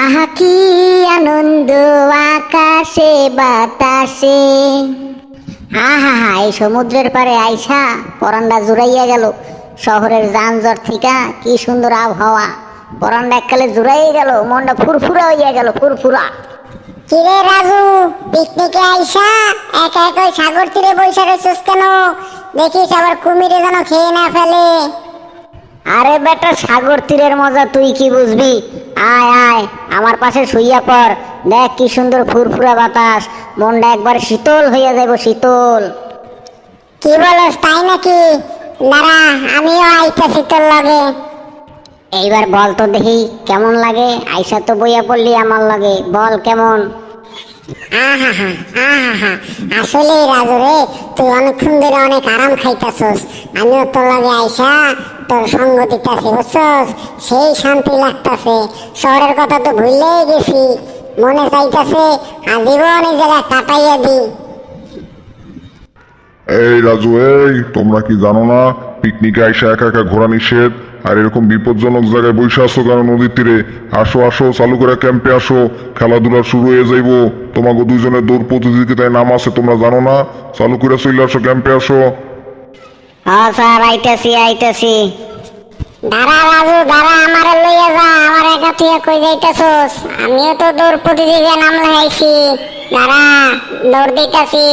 আহা কি আনন্দ আকাশে বাতাসে। আহা হা, এই সমুদ্রের পারে আইসা পরানটা জুড়াইয়া গেল। শহরের যানজট থিকা কি সুন্দর আবহাওয়া, পরানটা এককালে জুড়াইয়া গেল, মনটা ফুরফুরা হইয়া গেল, ফুরফুরা। কিরে রাজু, পিকনিকে আইসা একা একা ওই সাগর তীরে বসে রয়েছিস কেন? দেখিস আবার কুমিরে যেন খেয়ে না ফেলে। আরে বেটা, সাগর তীরের মজা তুই কি বুঝবি? আয় আয় আমার পাশে শুইয়া পড়, দেখ কি সুন্দর ফুরফুরা বাতাস, মনটা একবার শীতল হইয়া যাইব, শীতল। কি বলস, তাই নাকি? দাঁড়া, আমিও আইতাছি তোর লগে। এইবার বল তো দেখি কেমন লাগে। আইসা তো বইয়া পড়লি আমার লাগে, বল কেমন। আহা হা, আহা হা, আসলে রাজু রে, তুই অনেকক্ষণ ধরে অনেক আরাম খাইতাছস। আমিও তোর লগে আইসা তোর সঙ্গ দিতাছি, বুঝছস? সেই শান্তি লাগতাছে। শহরের কথা তো ভুললেই গেছি, মনে চাইতাছে আজীবন এই জায়গায় কাটাইয়া দি। এই রাজু, এই তোমরা কি জানো না পিকনিকে আইসা একা একা ঘোরা নিষেধ? আর এরকম বিপজ্জনক জায়গায় বসে আসো কেন নদীর তীরে? আসো আসো, চালু করে ক্যাম্পে আসো, খেলাধুলা শুরু হয়ে যাইবো। তোমাকে দুইজনের দৌড় প্রতিযোগিতায় নাম আছে, তোমরা জানো না? চালু করে চলে আসো, ক্যাম্পে আসো। হ্যাঁ স্যার, আইতাছি আইতাছি। দাঁড়া রাজু, দাঁড়া, আমারে লইয়া যা। আমার একা তুই কই যাইতাছস? আমিও তো দৌড় প্রতিযোগিতায় নাম লাগাইছি। দাঁড়া, দৌড় দিতাছি।